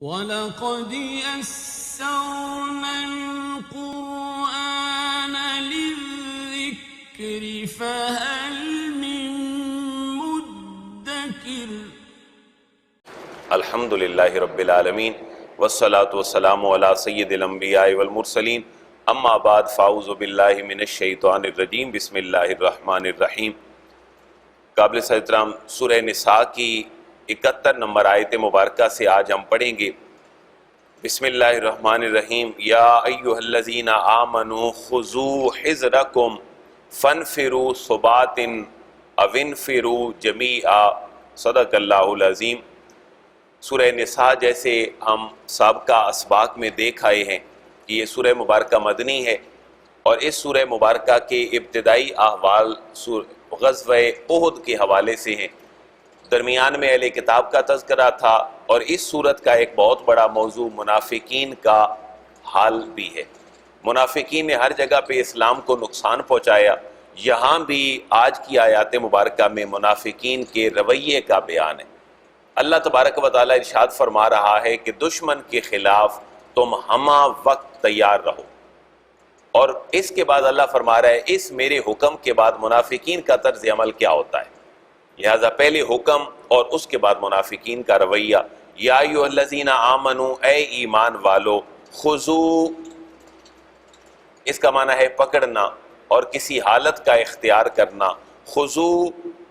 وَلَقَدْ يَسَّرْنَا الْقُرْآنَ لِلذِّكْرِ فَهَلْ مِن مُّدَّكِرٍ۔ الحمد للہ رب العالمین والصلاة والسلام علی سید الانبیاء والمرسلین، اما بعد فاعوذ باللہ من الشیطان الرجیم، بسم اللہ الرحمن الرحیم۔ قابل احترام سورہ نساء کی 71 نمبر آیت مبارکہ سے آج ہم پڑھیں گے۔ بسم اللہ الرحمن الرحیم۔ یا ایہا الذین آمنوا خذوا حذرکم فانفروا ثبات او انفروا جمیعا، صدق اللہ العظیم۔ سورہ نساء جیسے ہم سابقہ اسباق میں دیکھ آئے ہیں کہ یہ سورہ مبارکہ مدنی ہے، اور اس سورہ مبارکہ کے ابتدائی احوال غزوہ احد کے حوالے سے ہیں۔ درمیان میں اہل کتاب کا تذکرہ تھا، اور اس سورت کا ایک بہت بڑا موضوع منافقین کا حال بھی ہے۔ منافقین نے ہر جگہ پہ اسلام کو نقصان پہنچایا، یہاں بھی آج کی آیات مبارکہ میں منافقین کے رویے کا بیان ہے۔ اللہ تبارک و تعالیٰ ارشاد فرما رہا ہے کہ دشمن کے خلاف تم ہمہ وقت تیار رہو، اور اس کے بعد اللہ فرما رہا ہے اس میرے حکم کے بعد منافقین کا طرز عمل کیا ہوتا ہے۔ لہذا پہلے حکم اور اس کے بعد منافقین کا رویہ۔ یا ایھا الذین آمنوا، اے ایمان والو، خذوا، اس کا معنی ہے پکڑنا اور کسی حالت کا اختیار کرنا۔ خذوا،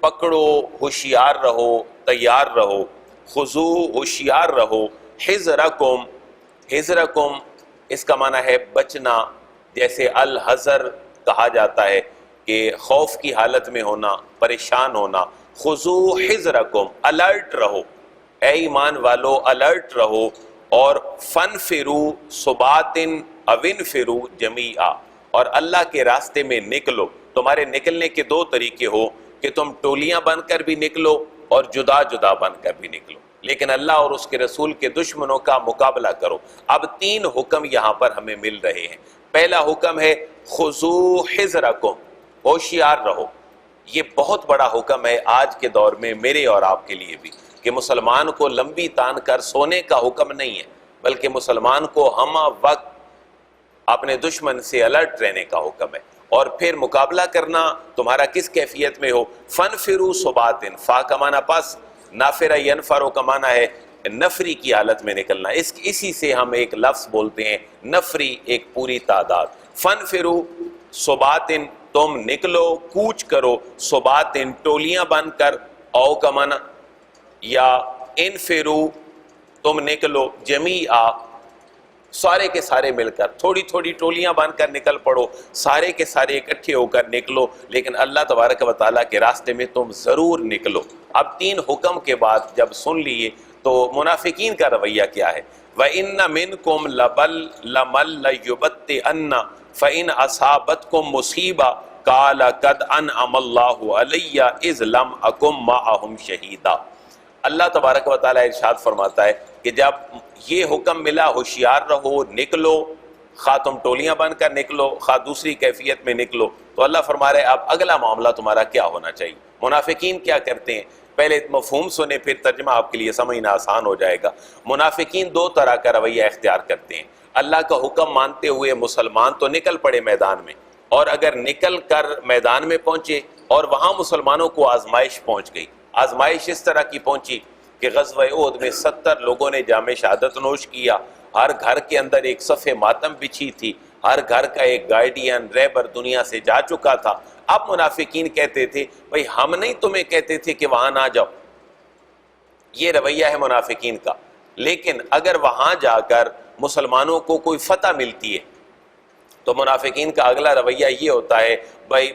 پکڑو، ہوشیار رہو، تیار رہو۔ خذوا، ہوشیار رہو۔ حذرکم، حذرکم اس کا معنی ہے بچنا، جیسے الحذر کہا جاتا ہے کہ خوف کی حالت میں ہونا، پریشان ہونا۔ خذوا حذرکم، الرٹ رہو، اے ایمان والو الرٹ رہو، اور فانفروا ثبات او انفروا جمیعا، اور اللہ کے راستے میں نکلو۔ تمہارے نکلنے کے دو طریقے ہو کہ تم ٹولیاں بن کر بھی نکلو اور جدا جدا بن کر بھی نکلو، لیکن اللہ اور اس کے رسول کے دشمنوں کا مقابلہ کرو۔ اب تین حکم یہاں پر ہمیں مل رہے ہیں۔ پہلا حکم ہے خذوا حذرکم، ہوشیار رہو۔ یہ بہت بڑا حکم ہے آج کے دور میں میرے اور آپ کے لیے بھی، کہ مسلمان کو لمبی تان کر سونے کا حکم نہیں ہے، بلکہ مسلمان کو ہمہ وقت اپنے دشمن سے الرٹ رہنے کا حکم ہے، اور پھر مقابلہ کرنا تمہارا کس کیفیت میں ہو۔ فانفروا ثبات، فا کا معنی پس، نافر ینفروا کا معنی ہے نفری کی حالت میں نکلنا۔ اسی سے ہم ایک لفظ بولتے ہیں نفری، ایک پوری تعداد۔ فانفروا ثبات، تم نکلو، کوچ کرو، ثبات ٹولیاں بن کر، او کا معنی، یا انفروا تم نکلو، جمیعا سارے کے سارے مل کر، تھوڑی تھوڑی ٹولیاں بن کر نکل پڑو، سارے کے سارے اکٹھے ہو کر نکلو، لیکن اللہ تبارک و تعالیٰ کے راستے میں تم ضرور نکلو۔ اب تین حکم کے بعد جب سن لیے تو منافقین کا رویہ کیا ہے۔ وَإِنَّ مِنْكُمْ لَمَن لَّيُبَطِّئَنَّ فَإِنْ أَصَابَتْكُم مُّصِیبَةٌ قَالَ قَدْ أَنْعَمَ اللَّهُ عَلَيَّ إِذْ لَمْ أَكُن مَّعَهُمْ شَهِيدًا۔ اللہ تبارک و تعالیٰ ارشاد فرماتا ہے کہ جب یہ حکم ملا ہوشیار رہو، نکلو، خواہ تم ٹولیاں بن کر نکلو، خواہ دوسری کیفیت میں نکلو، تو اللہ فرما رہے اب اگلا معاملہ تمہارا کیا ہونا چاہیے۔ منافقین کیا کرتے ہیں، پہلے مفہوم سنے پھر ترجمہ آپ کے لیے سمجھنا آسان ہو جائے گا۔ منافقین دو طرح کا رویہ اختیار کرتے ہیں۔ اللہ کا حکم مانتے ہوئے مسلمان تو نکل پڑے میدان میں، اور اگر نکل کر میدان میں پہنچے اور وہاں مسلمانوں کو آزمائش پہنچ گئی، آزمائش اس طرح کی پہنچی کہ غزوہ احد میں 70 لوگوں نے جام شہادت نوش کیا، ہر گھر کے اندر ایک صف ماتم بچھی تھی، ہر گھر کا ایک گائیڈین رہبر دنیا سے جا چکا تھا۔ اب منافقین کہتے تھے بھئی ہم نہیں تمہیں کہتے تھے کہ وہاں نہ جاؤ، یہ رویہ ہے منافقین کا۔ لیکن اگر وہاں جا کر مسلمانوں کو کوئی فتح ملتی ہے تو منافقین کا اگلا رویہ یہ ہوتا ہے بھئی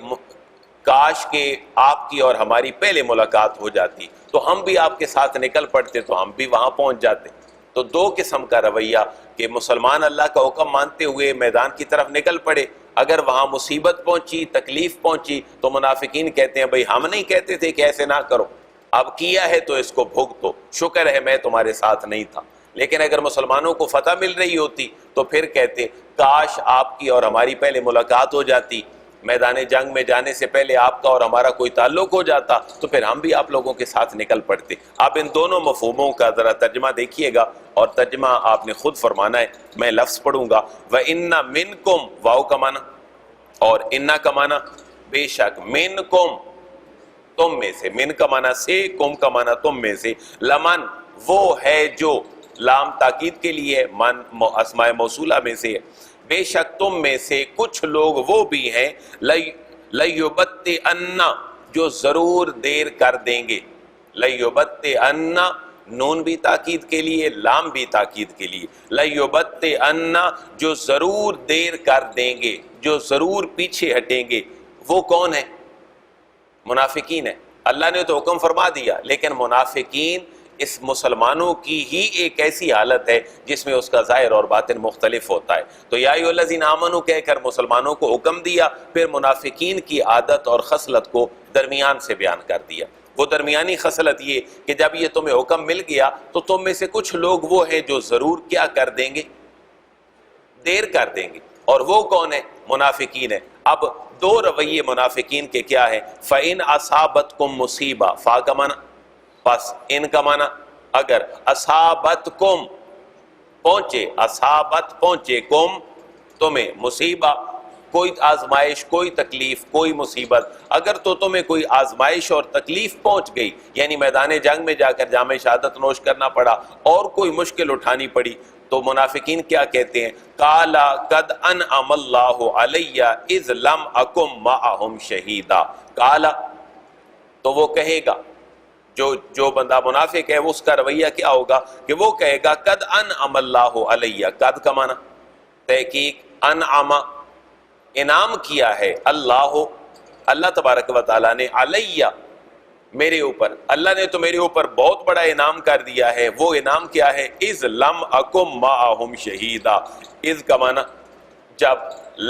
کاش کہ آپ کی اور ہماری پہلے ملاقات ہو جاتی تو ہم بھی آپ کے ساتھ نکل پڑتے، تو ہم بھی وہاں پہنچ جاتے۔ تو دو قسم کا رویہ کہ مسلمان اللہ کا حکم مانتے ہوئے میدان کی طرف نکل پڑے، اگر وہاں مصیبت پہنچی، تکلیف پہنچی تو منافقین کہتے ہیں بھئی ہم نہیں کہتے تھے کہ ایسے نہ کرو، اب کیا ہے تو اس کو بھگتو، شکر ہے میں تمہارے ساتھ نہیں تھا۔ لیکن اگر مسلمانوں کو فتح مل رہی ہوتی تو پھر کہتے کاش آپ کی اور ہماری پہلے ملاقات ہو جاتی، میدان جنگ میں جانے سے پہلے آپ کا اور ہمارا کوئی تعلق ہو جاتا تو پھر ہم بھی آپ لوگوں کے ساتھ نکل پڑتے۔ آپ ان دونوں مفہوموں کا ذرا ترجمہ دیکھیے گا اور ترجمہ آپ نے خود فرمانا ہے۔ میں لفظ پڑھوں گا، وَإِنَّ مِنْكُمْ، واو کا معنی اور اِنَّ کا معنی بے شک، مِنْكُمْ تم میں سے، من کا معنی سے، کم کا معنی تم میں سے، لمن وہ ہے جو، لام تاکید کے لیے، من اسماء موصولہ میں سے، بے شک تم میں سے کچھ لوگ وہ بھی ہیں لَيُبَطِّئَنَّ جو ضرور دیر کر دیں گے، لَيُبَطِّئَنَّ نون بھی تاکید کے لیے، لام بھی تاکید کے لیے، لَيُبَطِّئَنَّ جو ضرور دیر کر دیں گے، جو ضرور پیچھے ہٹیں گے۔ وہ کون ہے؟ منافقین ہے۔ اللہ نے تو حکم فرما دیا، لیکن منافقین اس مسلمانوں کی ہی ایک ایسی حالت ہے جس میں اس کا ظاہر اور باطن مختلف ہوتا ہے۔ تو یا ایھا الذین آمنوا کہہ کر مسلمانوں کو حکم دیا، پھر منافقین کی عادت اور خصلت کو درمیان سے بیان کر دیا۔ وہ درمیانی خصلت یہ کہ جب یہ تمہیں حکم مل گیا تو تم میں سے کچھ لوگ وہ ہیں جو ضرور کیا کر دیں گے؟ دیر کر دیں گے۔ اور وہ کون ہے؟ منافقین ہے۔ اب دو رویے منافقین کے کیا ہے؟ فَإِنْ أَصَابَتْكُمْ مُصِیبَہ، فا کا معنی پس، ان کا معنی اگر، اصابتکم پہنچے، اصابت پہنچے، کم تمہیں، مصیبہ کوئی آزمائش، کوئی تکلیف، کوئی مصیبت، اگر تو تمہیں کوئی آزمائش اور تکلیف پہنچ گئی، یعنی میدان جنگ میں جا کر جام شہادت نوش کرنا پڑا اور کوئی مشکل اٹھانی پڑی، تو منافقین کیا کہتے ہیں؟ قَالَ قَدْ أَنْعَمَ اللَّهُ عَلَيَّ إِذْ لَمْ أَكُنْ مَعَهُمْ شَهِيدًا۔ قَالَ تو وہ کہے گا، جو بندہ منافق ہے اس کا رویہ کیا ہوگا کہ وہ کہے گا قد انعم اللہ علیہ، قد کا معنی تحقیق، انعم انعام کیا ہے، اللہ تبارک و تعالیٰ نے، علیہ میرے اوپر، اللہ نے تو میرے اوپر بہت بڑا انعام کر دیا ہے۔ وہ انعام کیا ہے؟ اذ لم اکن معہم شہیدا، اذ کا معنی جب،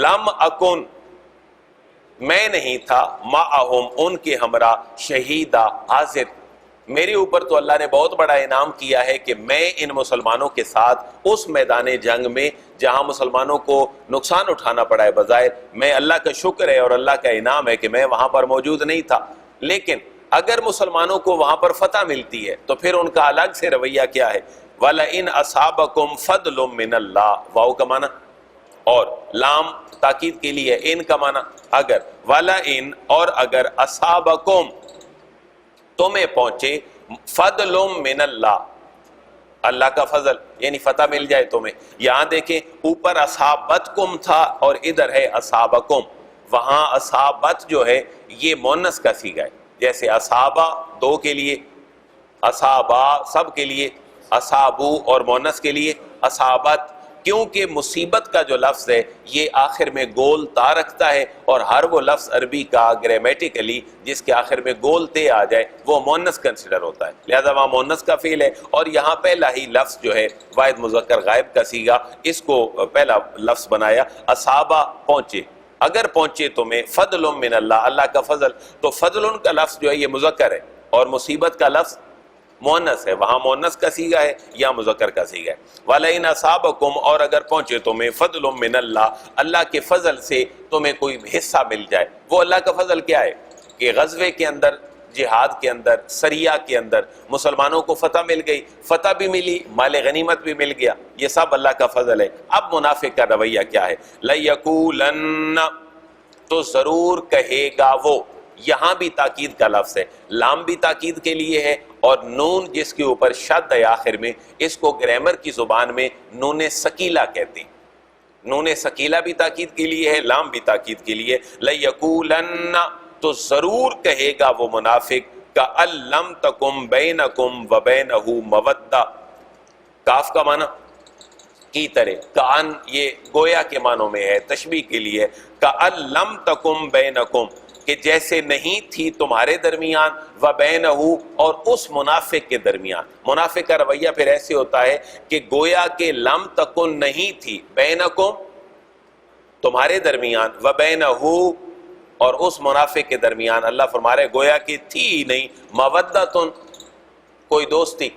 لم اکن میں نہیں تھا، معہم ان کے ہمراہ، شہیدا حاضر، میرے اوپر تو اللہ نے بہت بڑا انعام کیا ہے کہ میں ان مسلمانوں کے ساتھ اس میدان جنگ میں جہاں مسلمانوں کو نقصان اٹھانا پڑا ہے بظاہر، میں اللہ کا شکر ہے اور اللہ کا انعام ہے کہ میں وہاں پر موجود نہیں تھا، لیکن اگر مسلمانوں کو وہاں پر فتح ملتی ہے تو پھر ان کا الگ سے رویہ کیا ہے؟ وَلَئِنْ أَصَابَكُمْ فَضْلٌ مِّنَ اللَّهِ، واو کا معنی اور لام تاکید کے لیے، ان کا معنی اگر، وَلَئِنْ اور اگر، أَصَابَكُمْ تمہیں پہنچے، فضل من اللہ اللہ کا فضل یعنی فتح مل جائے تمہیں۔ یہاں دیکھیں اوپر اصابتکم تھا اور ادھر ہے اصابکم، وہاں اصابت جو ہے یہ مؤنث کا صیغہ ہے، جیسے اصابہ دو کے لیے، اصابہ سب کے لیے، اصابو اور مؤنث کے لیے اصابت، کیونکہ مصیبت کا جو لفظ ہے یہ آخر میں گول تا رکھتا ہے، اور ہر وہ لفظ عربی کا گرامیٹیکلی جس کے آخر میں گول تے آ جائے وہ مؤنث کنسیڈر ہوتا ہے، لہذا وہاں مؤنث کا فعل ہے، اور یہاں پہلا ہی لفظ جو ہے واحد مذکر غائب کا صیغہ، اس کو پہلا لفظ بنایا، اصابہ پہنچے، اگر پہنچے تمہیں، فضل من اللہ اللہ کا فضل، تو فضل کا لفظ جو ہے یہ مذکر ہے اور مصیبت کا لفظ مؤنث ہے، وہاں مؤنث کا صیغہ ہے یا مذکر کا صیغہ ہے۔ وَلَئِنْ أَصَابَكُمْ اور اگر پہنچے تمہیں، فضل من اللہ اللہ کے فضل سے تمہیں کوئی حصہ مل جائے، وہ اللہ کا فضل کیا ہے کہ غزوے کے اندر، جہاد کے اندر، سریہ کے اندر مسلمانوں کو فتح مل گئی، فتح بھی ملی، مال غنیمت بھی مل گیا، یہ سب اللہ کا فضل ہے۔ اب منافق کا رویہ کیا ہے؟ لَيَقُولَنَّ تو ضرور کہے گا وہ، یہاں بھی تاکید کا لفظ ہے، لام بھی تاکید کے لیے ہے، اور نون جس کے اوپر شد ہے آخر میں، اس کو گرامر کی زبان میں نون ثقیلہ کہتے ہیں، نون ثقیلہ بھی تاکید کے لیے ہے، لام بھی تاکید کے لیے، لَيَقُولَنَّ تو ضرور کہے گا وہ منافق، كَأَن لَّمْ تَكُن بَيْنَكُمْ وَبَيْنَهُ مَوَدَّةٌ، کاف کا معنی کی طرح، کأن یہ گویا کے معنوں میں ہے، تشبیہ کے لیے، كَأَن لَّمْ تَكُن بَيْنَكُمْ کہ جیسے نہیں تھی تمہارے درمیان، وَبَيْنَهُ اور اس منافق کے درمیان۔ منافق کا رویہ پھر ایسے ہوتا ہے کہ گویا کہ لم تکن نہیں تھی، بینکم تمہارے درمیان، وَبَيْنَهُ اور اس منافق کے درمیان، اللہ فرما رہے گویا کہ تھی ہی نہیں، مودتن کوئی دوستی،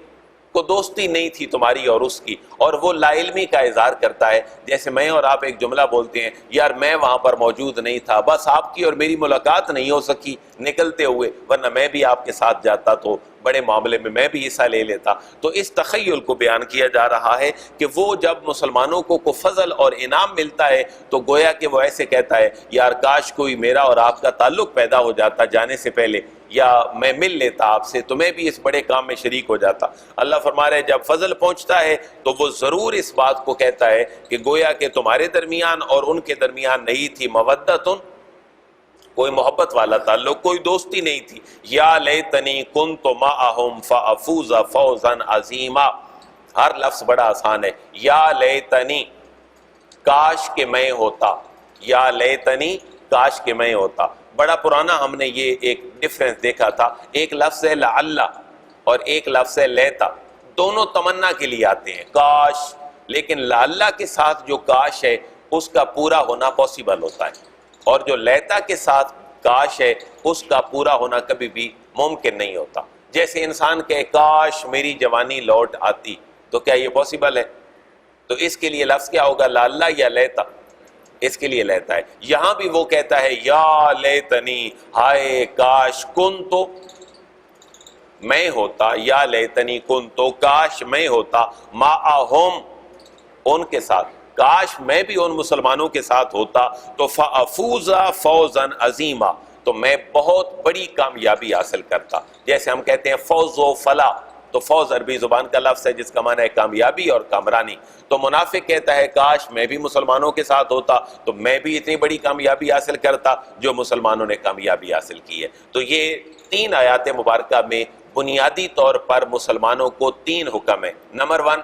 کو دوستی نہیں تھی تمہاری اور اس کی، اور وہ لا علمی کا اظہار کرتا ہے، جیسے میں اور آپ ایک جملہ بولتے ہیں یار میں وہاں پر موجود نہیں تھا، بس آپ کی اور میری ملاقات نہیں ہو سکی نکلتے ہوئے، ورنہ میں بھی آپ کے ساتھ جاتا تو بڑے معاملے میں میں بھی حصہ لے لیتا۔ تو اس تخیل کو بیان کیا جا رہا ہے کہ وہ جب مسلمانوں کو فضل اور انعام ملتا ہے تو گویا کہ وہ ایسے کہتا ہے یار کاش کوئی میرا اور آپ کا تعلق پیدا ہو جاتا جانے سے پہلے، یا میں مل لیتا آپ سے تو میں بھی اس بڑے کام میں شریک ہو جاتا۔ اللہ فرما رہے جب فضل پہنچتا ہے تو وہ ضرور اس بات کو کہتا ہے کہ گویا کہ تمہارے درمیان اور ان کے درمیان نہیں تھی مودتن، کوئی محبت والا تعلق، کوئی دوستی نہیں تھی۔ یا لیتنی کنت معہم فافوز فوزا عظیما، ہر لفظ بڑا آسان ہے، یا لیتنی کاش کہ میں ہوتا، یا لیتنی کاش کہ میں ہوتا۔ بڑا پرانا ہم نے یہ ایک ڈفرنس دیکھا تھا، ایک لفظ ہے لعل اور ایک لفظ ہے لیتا، دونوں تمنا کے لیے آتے ہیں کاش، لیکن لعل کے ساتھ جو کاش ہے اس کا پورا ہونا پاسبل ہوتا ہے، اور جو لیتا کے ساتھ کاش ہے اس کا پورا ہونا کبھی بھی ممکن نہیں ہوتا۔ جیسے انسان کہے کاش میری جوانی لوٹ آتی، تو کیا یہ پاسبل ہے؟ تو اس کے لیے لفظ کیا ہوگا، لعل یا لیتا؟ اس کے لیے لیتا ہے۔ یہاں بھی وہ کہتا ہے یا لیتنی، ہائے کاش، کن تو میں ہوتا، یا لیتنی کن تو کاش میں ہوتا، معہم ان کے ساتھ، کاش میں بھی ان مسلمانوں کے ساتھ ہوتا تو فافوز فوزا عظیما، تو میں بہت بڑی کامیابی حاصل کرتا۔ جیسے ہم کہتے ہیں فوز و فلاح، تو فوز عربی زبان کا لفظ ہے جس کا معنی ہے کامیابی اور کامرانی۔ تو منافق کہتا ہے کاش میں بھی مسلمانوں کے ساتھ ہوتا تو میں بھی اتنی بڑی کامیابی حاصل کرتا جو مسلمانوں نے کامیابی حاصل کی ہے۔ تو یہ 3 آیات مبارکہ میں بنیادی طور پر مسلمانوں کو 3 حکم ہے۔ نمبر 1،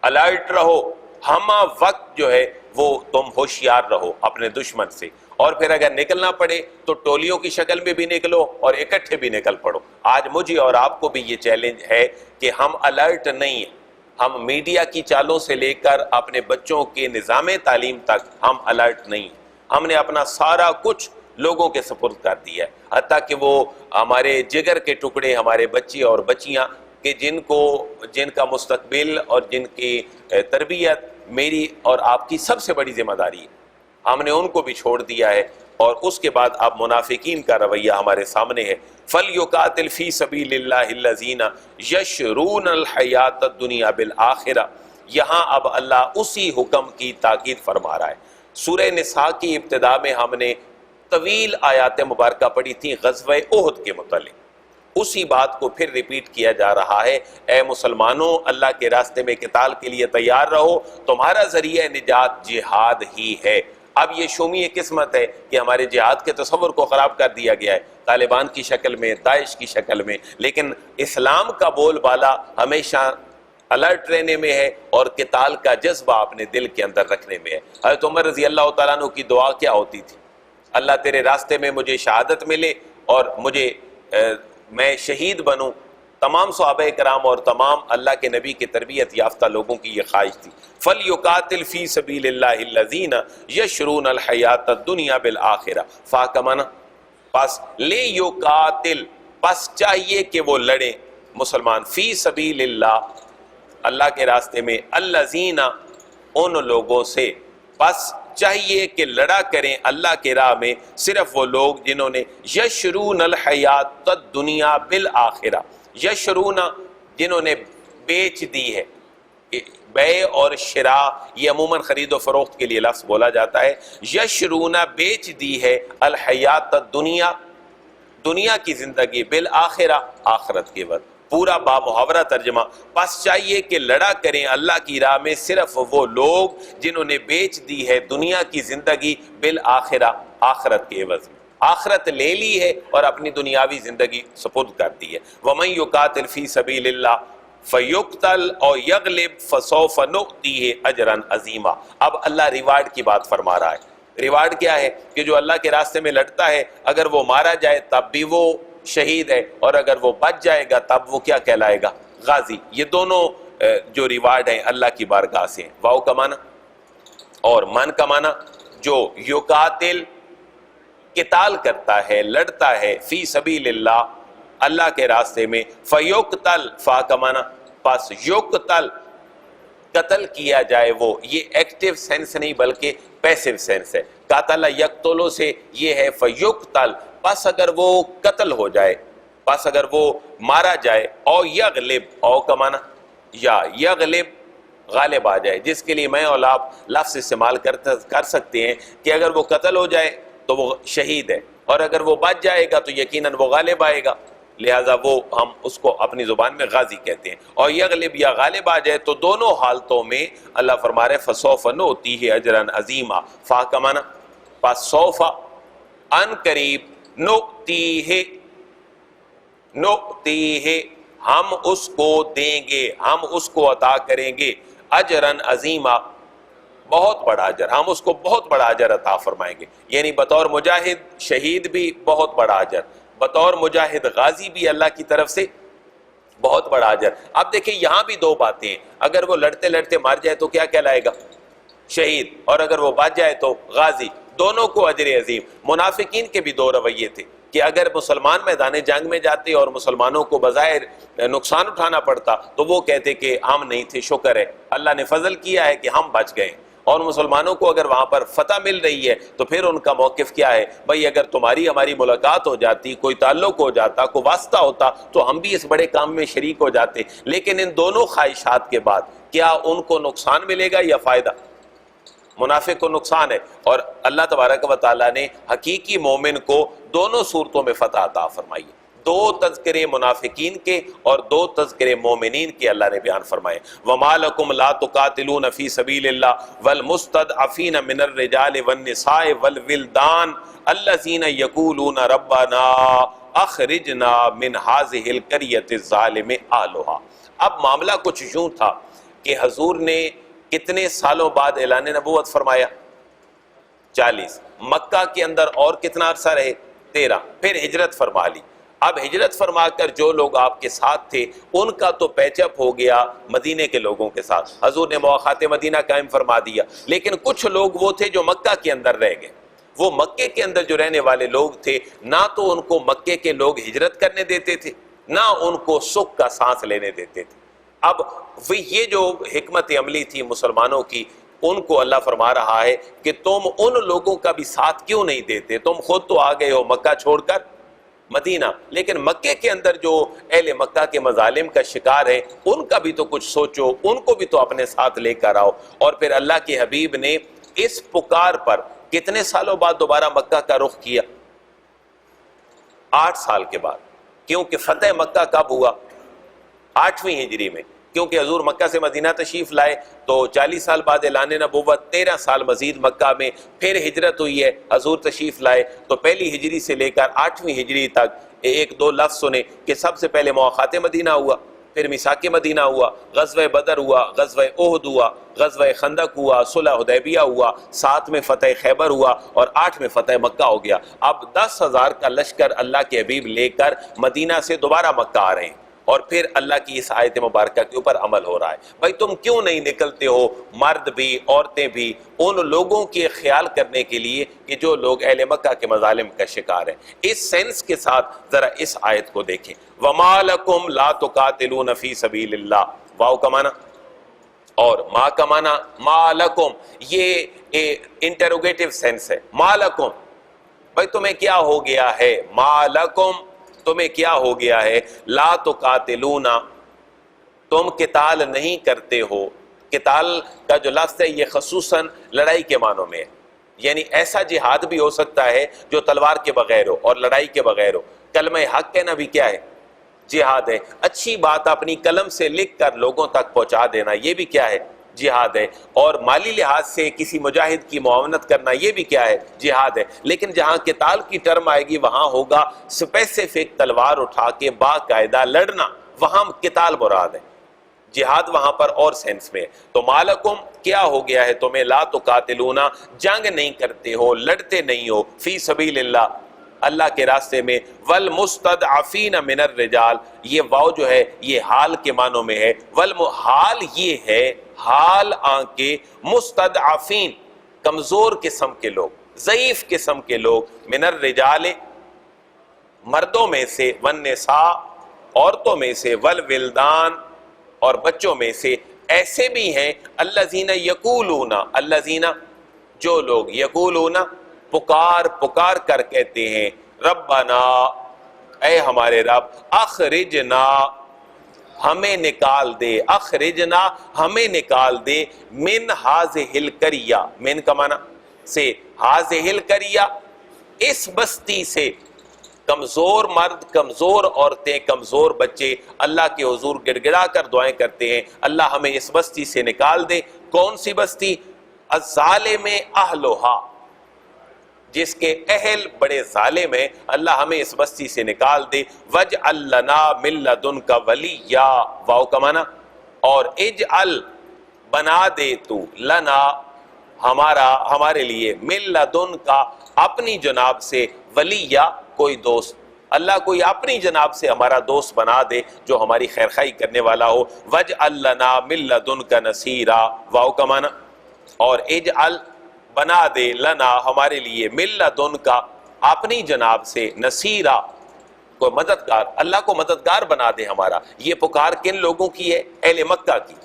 الرٹ رہو، ہمہ وقت جو ہے وہ تم ہوشیار رہو اپنے دشمن سے، اور پھر اگر نکلنا پڑے تو ٹولیوں کی شکل میں بھی نکلو اور اکٹھے بھی نکل پڑو۔ آج مجھے اور آپ کو بھی یہ چیلنج ہے کہ ہم الرٹ نہیں ہیں، ہم میڈیا کی چالوں سے لے کر اپنے بچوں کے نظام تعلیم تک ہم الرٹ نہیں ہیں۔ ہم نے اپنا سارا کچھ لوگوں کے سپرد کر دیا ہے، حتیٰ کہ وہ ہمارے جگر کے ٹکڑے، ہمارے بچے اور بچیاں کہ جن کا مستقبل اور جن کی تربیت میری اور آپ کی سب سے بڑی ذمہ داری ہے، ہم نے ان کو بھی چھوڑ دیا ہے۔ اور اس کے بعد اب منافقین کا رویہ ہمارے سامنے ہے۔ فَلْيُقَاتِلْ فِي سَبِيلِ اللَّهِ الَّذِينَ يَشْرُونَ الْحَيَاةَ الدُّنْيَا بِالْآخِرَةِ۔ یہاں اب اللہ اسی حکم کی تاکید فرما رہا ہے۔ سورہ نساء کی ابتدا میں ہم نے طویل آیات مبارکہ پڑھی تھی غزوہ احد کے متعلق، اسی بات کو پھر ریپیٹ کیا جا رہا ہے۔ اے مسلمانوں، اللہ کے راستے میں قتال کے لیے تیار رہو، تمہارا ذریعہ نجات جہاد ہی ہے۔ اب یہ شومی قسمت ہے کہ ہمارے جہاد کے تصور کو خراب کر دیا گیا ہے، طالبان کی شکل میں، داعش کی شکل میں، لیکن اسلام کا بول بالا ہمیشہ الرٹ رہنے میں ہے اور قتال کا جذبہ اپنے دل کے اندر رکھنے میں ہے۔ حضرت عمر رضی اللہ تعالیٰ عنہ کی دعا کیا ہوتی تھی؟ اللہ تیرے راستے میں مجھے شہادت ملے اور میں شہید بنوں۔ تمام صحابہ کرام اور تمام اللہ کے نبی کے تربیت یافتہ لوگوں کی یہ خواہش تھی۔ فَلْيُقَاتِلْ فِي سَبِيلِ اللَّهِ الَّذِينَ يَشْرُونَ الْحَيَاةَ الدُّنْيَا بِالْآخِرَةِ۔ فَاکمانا پس لے یقاتل، پس چاہیے کہ وہ لڑیں مسلمان، فی سبیل اللہ، اللہ کے راستے میں، الذین ان لوگوں سے، پس چاہیے کہ لڑا کریں اللہ کے راہ میں صرف وہ لوگ جنہوں نے یشرون الحیات الدنیا بالآخرہ، یشرون جنہوں نے بیچ دی ہے، بے اور شراء یہ عموماً خرید و فروخت کے لیے لفظ بولا جاتا ہے، یشرون بیچ دی ہے الحیات الدنیا دنیا کی زندگی بالآخرہ آخرت کے وقت، پورا با محاورہ ترجمہ، پس چاہیے کہ لڑا کریں اللہ کی راہ میں صرف وہ لوگ جنہوں نے بیچ دی ہے دنیا کی زندگی بالآخرہ آخرت کے عوض میں، آخرت لے لی ہے اور اپنی دنیاوی زندگی سپرد کر دی ہے۔ وَمَن يُقَاتِلْ فِي سَبِيلِ اللَّهِ فَيُقْتَلْ أَوْ يَغْلِبْ فَسَوْفَ نُؤْتِيهِ أَجْرًا عَظِيمًا۔ اب اللہ ریوارڈ کی بات فرما رہا ہے۔ ریوارڈ کیا ہے کہ جو اللہ کے راستے میں لڑتا ہے اگر وہ مارا جائے تب بھی وہ شہید ہے، اور اگر وہ بچ جائے گا تب وہ کیا کہلائے گا؟ غازی۔ یہ دونوں جو ریوارڈ ہیں اللہ کی بارگاہ سے ہیں۔ واؤ کا معنی اور من کا معنی، جو یقاتل قتال کرتا ہے، لڑتا ہے، فی سبیل اللہ اللہ کے راستے میں، فیقتل، فا کا معنی پس، یقتل قتل کیا جائے وہ، یہ ایکٹیو سینس نہیں بلکہ پیسیو سینس ہے، قاتل یقتلو سے یہ ہے فیقتل، پس اگر وہ قتل ہو جائے، پس اگر وہ مارا جائے، او یغلب، او کا معنی یا، یغلب غالب آ جائے، جس کے لیے میں اور آپ لفظ استعمال کر سکتے ہیں کہ اگر وہ قتل ہو جائے تو وہ شہید ہے، اور اگر وہ بچ جائے گا تو یقیناً وہ غالب آئے گا، لہٰذا وہ ہم اس کو اپنی زبان میں غازی کہتے ہیں۔ اور یغلب یا غالب آ جائے تو دونوں حالتوں میں اللہ فرما رہے فسوف نؤتیہ اجرا عظیما، فا کا معنی پس سوف ان قریب، نؤتیہ ہم اس کو دیں گے، ہم اس کو عطا کریں گے، اجرن عظیما بہت بڑا اجر، ہم اس کو بہت بڑا اجر عطا فرمائیں گے، یعنی بطور مجاہد شہید بھی بہت بڑا اجر، بطور مجاہد غازی بھی اللہ کی طرف سے بہت بڑا اجر۔ اب دیکھیں یہاں بھی دو باتیں ہیں، اگر وہ لڑتے لڑتے مار جائے تو کیا کہلائے گا؟ شہید، اور اگر وہ بچ جائے تو غازی، دونوں کو اجر عظیم۔ منافقین کے بھی دو رویے تھے کہ اگر مسلمان میدان جنگ میں جاتے اور مسلمانوں کو بظاہر نقصان اٹھانا پڑتا تو وہ کہتے کہ ہم نہیں تھے، شکر ہے اللہ نے فضل کیا ہے کہ ہم بچ گئے، اور مسلمانوں کو اگر وہاں پر فتح مل رہی ہے تو پھر ان کا موقف کیا ہے؟ بھئی اگر تمہاری ہماری ملاقات ہو جاتی، کوئی تعلق ہو جاتا، کوئی واسطہ ہوتا تو ہم بھی اس بڑے کام میں شریک ہو جاتے۔ لیکن ان دونوں خواہشات کے بعد کیا ان کو نقصان ملے گا یا فائدہ؟ منافق کو نقصان ہے، اور اللہ تبارک و تعالیٰ نے حقیقی مومن کو دونوں صورتوں میں فتح عطا فرمائی ہے، دو تذکرے منافقین کے اور دو تذکرے مومنین کے اللہ نے بیان فرمائے۔ وَمَا لَكُمْ لَا تُقَاتِلُونَ فِي سَبِيلِ اللَّهِ وَالْمُسْتَضْعَفِينَ مِنَ الرِّجَالِ وَالنِّسَاءِ وَالْوِلْدَانِ الَّذِينَ يَقُولُونَ رَبَّنَا أَخْرِجْنَا مِنْ هَٰذِهِ الْقَرْيَةِ الظَّالِمِ أَهْلُهَا۔ اب معاملہ کچھ یوں تھا کہ حضور نے کتنے سالوں بعد اعلان نبوت فرمایا؟ 40۔ مکہ کے اندر اور کتنا عرصہ رہے؟ 13۔ پھر ہجرت فرما لی۔ اب ہجرت فرما کر جو لوگ آپ کے ساتھ تھے ان کا تو پیچ اپ ہو گیا مدینے کے لوگوں کے ساتھ، حضور نے مواخات مدینہ قائم فرما دیا، لیکن کچھ لوگ وہ تھے جو مکہ کے اندر رہ گئے۔ وہ مکے کے اندر جو رہنے والے لوگ تھے، نہ تو ان کو مکے کے لوگ ہجرت کرنے دیتے تھے، نہ ان کو سکھ کا سانس لینے دیتے تھے۔ اب یہ جو حکمت عملی تھی مسلمانوں کی، ان کو اللہ فرما رہا ہے کہ تم ان لوگوں کا بھی ساتھ کیوں نہیں دیتے؟ تم خود تو آ گئے ہو مکہ چھوڑ کر مدینہ، لیکن مکے کے اندر جو اہل مکہ کے مظالم کا شکار ہے ان کا بھی تو کچھ سوچو، ان کو بھی تو اپنے ساتھ لے کر آؤ۔ اور پھر اللہ کے حبیب نے اس پکار پر کتنے سالوں بعد دوبارہ مکہ کا رخ کیا؟ 8 سال کے بعد، کیونکہ فتح مکہ کب ہوا؟ 8ویں ہجری میں، کیونکہ حضور مکہ سے مدینہ تشریف لائے تو 40 سال بعد اعلان نبوت، 13 سال مزید مکہ میں، پھر ہجرت ہوئی ہے، حضور تشریف لائے تو پہلی ہجری سے لے کر 8ویں ہجری تک ایک دو لفظ سنے کہ سب سے پہلے مواخات مدینہ ہوا، پھر میثاق مدینہ ہوا، غزوہ بدر ہوا، غزوہ احد ہوا، غزوہ خندق ہوا، صلح حدیبیہ ہوا، 7 میں فتح خیبر ہوا، اور 8 میں فتح مکہ ہو گیا۔ اب 10,000 کا لشکر اللہ کے حبیب لے کر مدینہ سے دوبارہ مکہ آ رہے ہیں، اور پھر اللہ کی اس آیت مبارکہ کے اوپر عمل ہو رہا ہے۔ بھائی تم کیوں نہیں نکلتے ہو، مرد بھی عورتیں بھی، ان لوگوں کے خیال کرنے کے لیے کہ جو لوگ اہل مکہ کے مظالم کا شکار ہیں؟ اس سینس کے ساتھ ذرا اس آیت کو دیکھیں، وَمَا لَكُمْ لَا تُقَاتِلُونَ فِي سَبِيلِ اللَّهِ، واو کا معنی اور ما کا معنی ما لکم، یہ انٹروگیٹو سینس ہے، ما لکم، بھائی تمہیں کیا ہو گیا ہے؟ ما لکم، تمہیں کیا ہو گیا ہے؟ لا تقاتلون، تم قتال نہیں کرتے ہو۔ قتال کا جو لفظ ہے یہ خصوصاً لڑائی کے معنوں میں ہے، یعنی ایسا جہاد بھی ہو سکتا ہے جو تلوار کے بغیر ہو اور لڑائی کے بغیر ہو۔ کلمہ حق کہنا بھی کیا ہے؟ جہاد ہے۔ اچھی بات اپنی قلم سے لکھ کر لوگوں تک پہنچا دینا، یہ بھی کیا ہے؟ جہاد ہے۔ اور مالی لحاظ سے کسی مجاہد کی معاونت کرنا، یہ بھی کیا ہے؟ جہاد ہے۔ لیکن جہاں قتال کی ٹرم آئے گی وہاں ہوگا اسپیسیفک تلوار اٹھا کے باقاعدہ لڑنا، وہاں قتال مراد ہے، جہاد وہاں پر اور سینس میں ہے۔ تو مالکم، کیا ہو گیا ہے تمہیں؟ لا تقاتلون، جنگ نہیں کرتے ہو، لڑتے نہیں ہو، فی سبیل اللہ، اللہ کے راستے میں، والمستضعفین من الرجال، یہ واو جو ہے یہ حال کے معنوں میں ہے، حال یہ ہے، حال آنکے، مستضعفین، کمزور قسم کے لوگ، ضعیف قسم کے لوگ، من الرجال، مردوں میں سے، والنساء عورتوں میں سے، والولدان اور بچوں میں سے، ایسے بھی ہیں الذین یقولون، الذین جو لوگ، یقولون پکار کر کہتے ہیں، ربنا اے ہمارے رب، اخرجنا ہمیں نکال دے، اخرجنا ہمیں نکال دے، من ہذہ القریہ، من کا معنی سے، ہذہ القریہ اس بستی سے۔ کمزور مرد، کمزور عورتیں، کمزور بچے اللہ کے حضور گڑ گڑا کر دعائیں کرتے ہیں، اللہ ہمیں اس بستی سے نکال دے۔ کون سی بستی؟ الظالم اہلھا، جس کے اہل بڑے ظالم ہیں، اللہ ہمیں اس بستی سے نکال دے۔ وَاجْعَلْ لَنَا مِن لَّدُنْكَ وَلِيًّا، واو کا معنی، اور اجعل بنا دے تو، لنا ہمارے لیے، من لدنکا اپنی جناب سے، ولیہ کوئی دوست، اللہ کوئی اپنی جناب سے ہمارا دوست بنا دے جو ہماری خیرخواہی کرنے والا ہو۔ وَاجْعَلْ لَنَا مِن لَّدُنْكَ نَصِيرًا، واو کا معنی، اور اجعل بنا دے لنا ہمارے لیے، من لدنکا اپنی جناب سے، نصیرا کوئی مددگار، اللہ کو مددگار بنا دے ہمارا۔ یہ پکار کن لوگوں کی ہے؟ اہل مکہ کی۔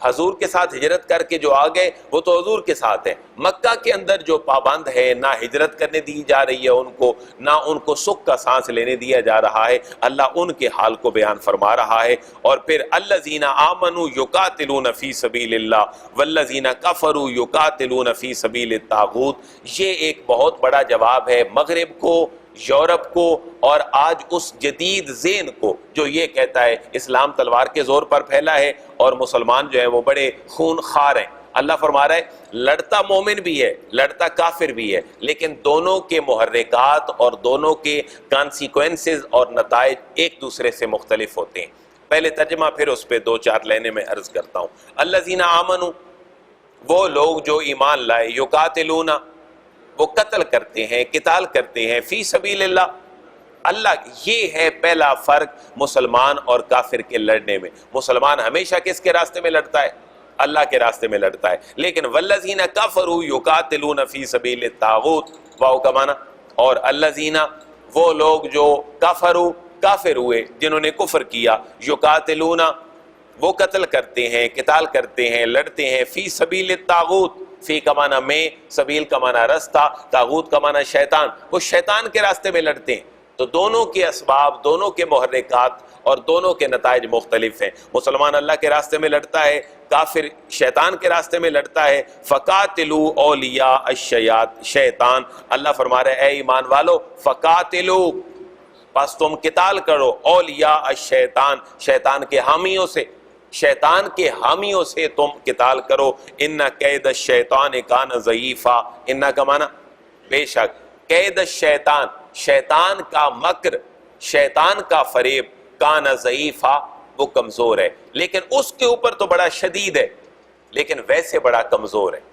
حضور کے ساتھ ہجرت کر کے جو آ گئے وہ تو حضور کے ساتھ ہیں، مکہ کے اندر جو پابند ہے، نہ ہجرت کرنے دی جا رہی ہے ان کو، نہ ان کو سکھ کا سانس لینے دیا جا رہا ہے، اللہ ان کے حال کو بیان فرما رہا ہے۔ اور پھر الذین آمنوا یقاتلون فی سبیل اللہ والذین کفروا یقاتلون فی سبیل الطاغوت، یہ ایک بہت بڑا جواب ہے مغرب کو، یورپ کو، اور آج اس جدید ذہن کو جو یہ کہتا ہے اسلام تلوار کے زور پر پھیلا ہے اور مسلمان جو ہیں وہ بڑے خون خوار ہیں۔ اللہ فرما رہا ہے لڑتا مومن بھی ہے، لڑتا کافر بھی ہے، لیکن دونوں کے محرکات اور دونوں کے کانسیکوینسز اور نتائج ایک دوسرے سے مختلف ہوتے ہیں۔ پہلے ترجمہ پھر اس پہ دو چار لینے میں عرض کرتا ہوں۔ الذین آمنوا، وہ لوگ جو ایمان لائے، یقاتلون وہ قتل کرتے ہیں، قتال کرتے ہیں، فی سبیل اللہ، اللہ یہ ہے پہلا فرق مسلمان اور کافر کے لڑنے میں۔ مسلمان ہمیشہ کس کے راستے میں لڑتا ہے؟ اللہ کے راستے میں لڑتا ہے، لیکن والذین کفروا یقاتلون فی سبیل الطاغوت، واو کا معنی، اور الذین وہ لوگ جو کفروا کافر ہوئے، جنہوں نے کفر کیا، یقاتلون وہ قتل کرتے ہیں، قتال کرتے ہیں، لڑتے ہیں، فی سبیل الطاغوت، فی کا معنی میں، سبیل کا معنی رستہ، طاغوت کا معنی شیطان، وہ شیطان کے راستے میں لڑتے ہیں۔ تو دونوں کے اسباب، دونوں کے محرکات اور دونوں کے نتائج مختلف ہیں۔ مسلمان اللہ کے راستے میں لڑتا ہے، کافر شیطان کے راستے میں لڑتا ہے۔ فقاتلوا اولیاء الشیطان، اللہ فرما رہے اے ایمان والو، فقاتلوا پس تم قتال کرو، اولیاء الشیطان شیطان کے حامیوں سے، شیطان کے حامیوں سے تم قتال کرو۔ ان کید الشیطان کان ضعیفا، ان کا معنی بے شک، قید الشیطان شیطان کا مکر، شیطان کا فریب، کان ضعیفا وہ کمزور ہے، لیکن اس کے اوپر تو بڑا شدید ہے، لیکن ویسے بڑا کمزور ہے۔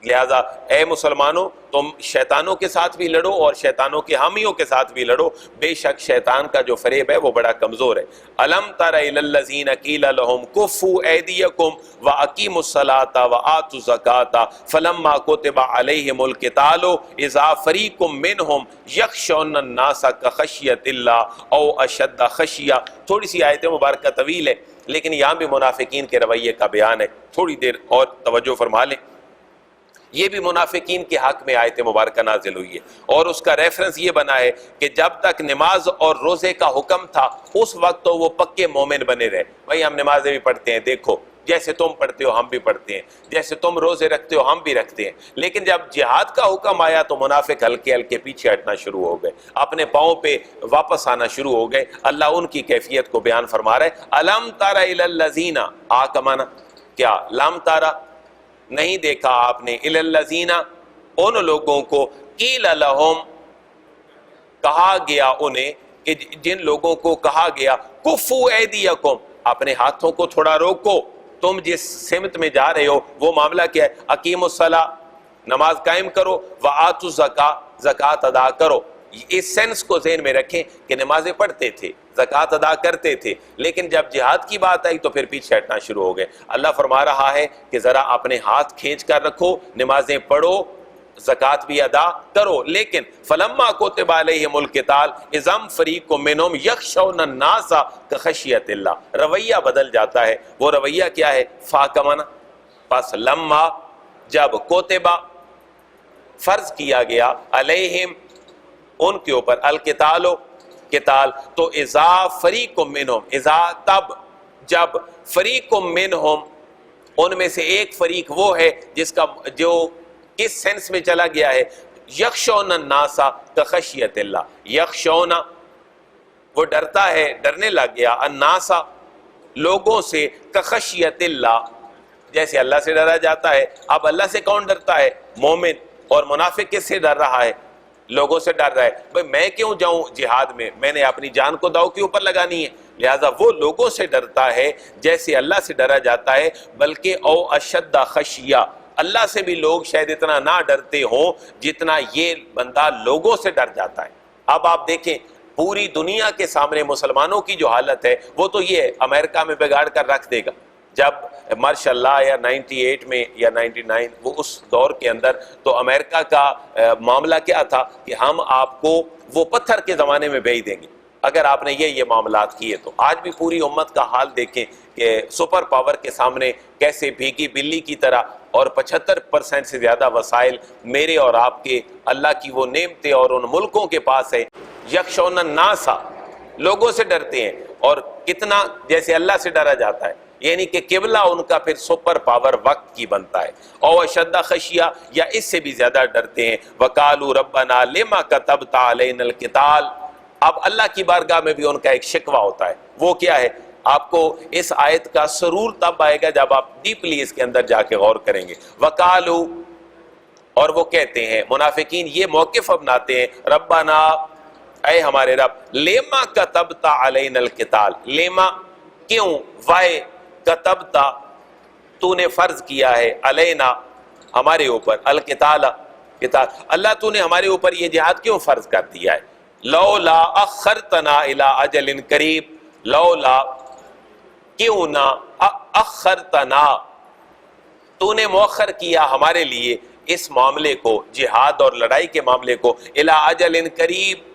لہذا اے مسلمانوں تم شیطانوں کے ساتھ بھی لڑو اور شیطانوں کے حامیوں کے ساتھ بھی لڑو، بے شک شیطان کا جو فریب ہے وہ بڑا کمزور ہے۔ الم تر الی الذین قیل لهم کفوا ایدیکم واقیموا الصلاۃ وآتوا الزکاۃ فلما کتب علیہم القتال اذا فریق منهم یخشون الناس کخشیۃ اللہ او اشد خشیہ۔ تھوڑی سی آیت مبارکہ طویل ہے، لیکن یہاں بھی منافقین کے رویے کا بیان ہے، تھوڑی دیر اور توجہ فرما لیں۔ یہ بھی منافقین کے حق میں آیت مبارکہ نازل ہوئی ہے، اور اس کا ریفرنس یہ بنا ہے کہ جب تک نماز اور روزے کا حکم تھا اس وقت تو وہ پکے مومن بنے رہے، بھائی ہم نمازیں بھی پڑھتے ہیں، دیکھو جیسے تم پڑھتے ہو ہم بھی پڑھتے ہیں، جیسے تم روزے رکھتے ہو ہم بھی رکھتے ہیں۔ لیکن جب جہاد کا حکم آیا تو منافق ہلکے ہلکے پیچھے ہٹنا شروع ہو گئے، اپنے پاؤں پہ واپس آنا شروع ہو گئے۔ اللہ ان کی کیفیت کو بیان فرما رہا ہے۔ الم تر الی الذین، آ کا معنی کیا؟ لم تر نہیں دیکھا آپ نے، الی الذین ان لوگوں کو، قیل لہم کہا گیا انہیں، کہ جن لوگوں کو کہا گیا کفوا ایدیکم اپنے ہاتھوں کو تھوڑا روکو، تم جس سمت میں جا رہے ہو وہ معاملہ کیا ہے؟ اقیموا الصلاۃ نماز قائم کرو، وآتوا الزکاۃ زکوٰۃ ادا کرو۔ اس سینس کو ذہن میں رکھیں کہ نمازیں پڑھتے تھے، زکوٰۃ ادا کرتے تھے، لیکن جب جہاد کی بات آئی تو پھر پیچھے ہٹنا شروع ہو گئے۔ اللہ فرما رہا ہے کہ ذرا اپنے ہاتھ کھینچ کر رکھو، نمازیں پڑھو، زکوٰۃ بھی ادا کرو، لیکن فلما کتب علیہم القتال اذا فریق منہم یخشون الناس کخشیۃ اللہ، رویہ بدل جاتا ہے۔ وہ رویہ کیا ہے؟ فا کا معنی، پس لما جب کوتبہ فرض کیا گیا علیہم ان کے اوپر القتال قتال، تو اذا فریق منہم، اذا تب جب فریق منہم ان میں سے ایک فریق وہ ہے جس کا جو کس سینس میں چلا گیا ہے، یخشون الناس کخشیۃ اللہ، یخشون وہ ڈرتا ہے، ڈرنے لگ گیا، الناس لوگوں سے، کخشیۃ اللہ جیسے اللہ سے ڈرا جاتا ہے۔ اب اللہ سے کون ڈرتا ہے؟ مومن۔ اور منافق کس سے ڈر رہا ہے؟ لوگوں سے ڈر رہا ہے۔ بھئی میں کیوں جاؤں جہاد میں نے اپنی جان کو داؤ کے اوپر لگانی ہے، لہذا وہ لوگوں سے ڈرتا ہے جیسے اللہ سے ڈرا جاتا ہے، بلکہ او اشد خشیہ، اللہ سے بھی لوگ شاید اتنا نہ ڈرتے ہوں جتنا یہ بندہ لوگوں سے ڈر جاتا ہے۔ اب آپ دیکھیں پوری دنیا کے سامنے مسلمانوں کی جو حالت ہے وہ تو یہ ہے، امریکہ میں بگاڑ کر رکھ دے گا۔ جب ماشاء اللہ یا 98 میں یا 99 وہ اس دور کے اندر تو امریکہ کا معاملہ کیا تھا کہ ہم آپ کو وہ پتھر کے زمانے میں بھیج دیں گے اگر آپ نے یہ معاملات کیے۔ تو آج بھی پوری امت کا حال دیکھیں کہ سپر پاور کے سامنے کیسے بھیگی بلی کی طرح، اور 75% سے زیادہ وسائل میرے اور آپ کے اللہ کی وہ نعمتیں اور ان ملکوں کے پاس ہے۔ یخشون الناس لوگوں سے ڈرتے ہیں، اور کتنا جیسے اللہ سے ڈرا جاتا ہے، یعنی کہ قبلہ ان کا پھر سپر پاور وقت کی بنتا ہے۔ او اشد خشیہ، یا اس سے بھی زیادہ ڈرتے ہیں۔ وقالوا ربنا لما كتبت علينا القتال، اب اللہ کی بارگاہ میں بھی ان کا ایک شکوہ ہوتا ہے، وہ کیا ہے؟ آپ کو اس آیت کا سرور تب آئے گا جب آپ ڈیپلی اس کے اندر جا کے غور کریں گے۔ وقالوا، اور وہ کہتے ہیں منافقین یہ موقف اپناتے ہیں، ربنا اے ہمارے رب، لما كتبت علينا القتال، لما کیوں، وائے کتبتا تو نے فرض کیا ہے، علینا ہمارے اوپر، القتال قتال، اللہ تو نے ہمارے اوپر یہ جہاد کیوں فرض کر دیا ہے؟ لولا اخرتنا الی اجل قریب، لولا کیوں نہ، اخرتنا تو نے مؤخر کیا ہمارے لیے اس معاملے کو، جہاد اور لڑائی کے معاملے کو، الی اجل قریب،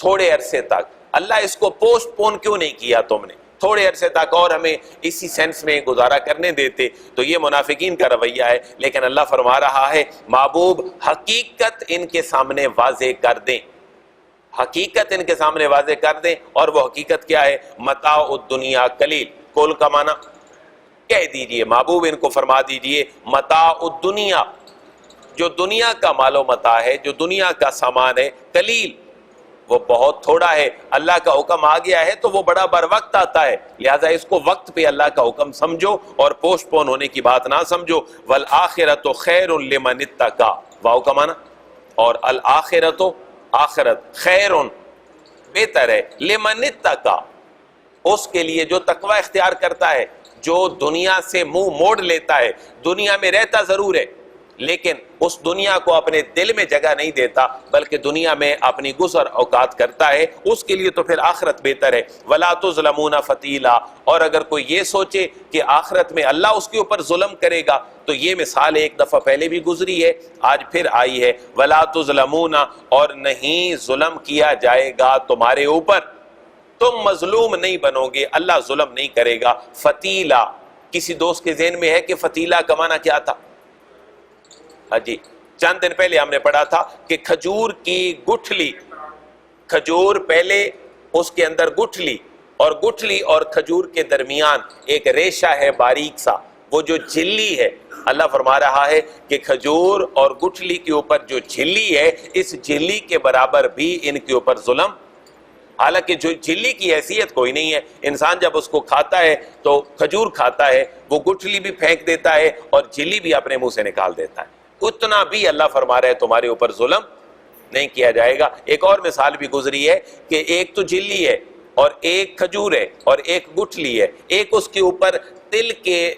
تھوڑے عرصے تک۔ اللہ اس کو پوسٹ پون کیوں نہیں کیا تم نے؟ تھوڑے عرصے تک اور ہمیں اسی سینس میں گزارا کرنے دیتے۔ تو یہ منافقین کا رویہ ہے، لیکن اللہ فرما رہا ہے محبوب حقیقت ان کے سامنے واضح کر دیں، حقیقت ان کے سامنے واضح کر دیں، اور وہ حقیقت کیا ہے؟ متاع الدنیا قلیل، کل کا معنی کہہ دیجئے، محبوب ان کو فرما دیجئے متاع الدنیا، جو دنیا کا مال و متاع ہے، جو دنیا کا سامان ہے، قلیل وہ بہت تھوڑا ہے۔ اللہ کا حکم آ گیا ہے تو وہ بڑا بر وقت آتا ہے، لہٰذا اس کو وقت پہ اللہ کا حکم سمجھو اور پوسٹ پون ہونے کی بات نہ سمجھو۔ والآخرۃ خیر لمن اتقی، واو کا معنی، اور الآخرۃ آخرت، خیر بہتر ہے، لمن اتقی اس کے لیے جو تقوی اختیار کرتا ہے، جو دنیا سے منہ موڑ لیتا ہے، دنیا میں رہتا ضرور ہے لیکن اس دنیا کو اپنے دل میں جگہ نہیں دیتا بلکہ دنیا میں اپنی گزر اوقات کرتا ہے، اس کے لیے تو پھر آخرت بہتر ہے۔ وَلَا تُظْلَمُونَ فَتِيلًا، اور اگر کوئی یہ سوچے کہ آخرت میں اللہ اس کے اوپر ظلم کرے گا تو یہ مثال ایک دفعہ پہلے بھی گزری ہے، آج پھر آئی ہے۔ وَلَا تُظْلَمُونَ، اور نہیں ظلم کیا جائے گا تمہارے اوپر، تم مظلوم نہیں بنو گے، اللہ ظلم نہیں کرے گا۔ فتیلہ، کسی دوست کے ذہن میں ہے کہ فتیلہ کا معنی کیا تھا؟ جی چند دن پہلے ہم نے پڑھا تھا کہ کھجور کی گٹھلی، کھجور پہلے اس کے اندر گٹھلی، اور گٹھلی اور کھجور کے درمیان ایک ریشہ ہے باریک سا، وہ جو جھلی ہے، اللہ فرما رہا ہے کہ کھجور اور گٹھلی کے اوپر جو جھلی ہے، اس جھلی کے برابر بھی ان کے اوپر ظلم، حالانکہ جو جھلی کی حیثیت کوئی نہیں ہے، انسان جب اس کو کھاتا ہے تو کھجور کھاتا ہے، وہ گٹھلی بھی پھینک دیتا ہے اور جھلی بھی اپنے منہ سے نکال دیتا ہے، اتنا بھی اللہ فرما رہا ہے تمہارے اوپر ظلم نہیں کیا جائے گا۔ ایک اور مثال بھی گزری ہے کہ ایک تو جھلی ہے اور ایک کھجور ہے اور ایک گٹھلی ہے، ایک اس کے اوپر تل کے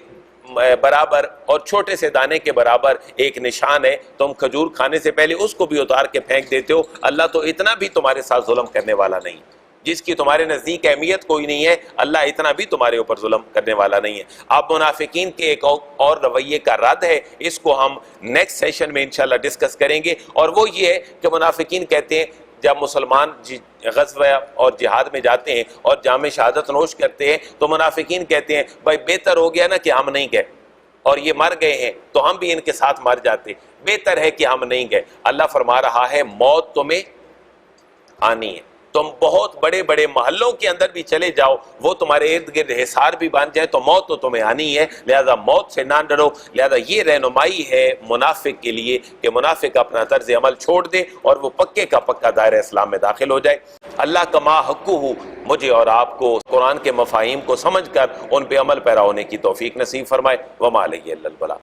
برابر اور چھوٹے سے دانے کے برابر ایک نشان ہے، تم کھجور کھانے سے پہلے اس کو بھی اتار کے پھینک دیتے ہو، اللہ تو اتنا بھی تمہارے ساتھ ظلم کرنے والا نہیں۔ جس کی تمہارے نزدیک اہمیت کوئی نہیں ہے، اللہ اتنا بھی تمہارے اوپر ظلم کرنے والا نہیں ہے۔ اب منافقین کے ایک اور رویے کا رد ہے، اس کو ہم نیکسٹ سیشن میں انشاءاللہ ڈسکس کریں گے، اور وہ یہ ہے کہ منافقین کہتے ہیں جب مسلمان غزوہ اور جہاد میں جاتے ہیں اور جام شہادت نوش کرتے ہیں تو منافقین کہتے ہیں بھائی بہتر ہو گیا نا کہ ہم نہیں گئے، اور یہ مر گئے ہیں تو ہم بھی ان کے ساتھ مر جاتے، بہتر ہے کہ ہم نہیں گئے۔ اللہ فرما رہا ہے موت تمہیں آنی ہے، تم بہت بڑے بڑے محلوں کے اندر بھی چلے جاؤ، وہ تمہارے ارد گرد حصار بھی بن جائے تو موت تو تمہیں آنی ہے، لہذا موت سے نہ ڈرو۔ لہذا یہ رہنمائی ہے منافق کے لیے کہ منافق اپنا طرز عمل چھوڑ دے اور وہ پکے کا پکا دائرہ اسلام میں داخل ہو جائے۔ اللہ کا ما حقہ مجھے اور آپ کو قرآن کے مفاہیم کو سمجھ کر ان پہ عمل پیرا ہونے کی توفیق نصیب فرمائے۔ وما علیہ الا البلاغ۔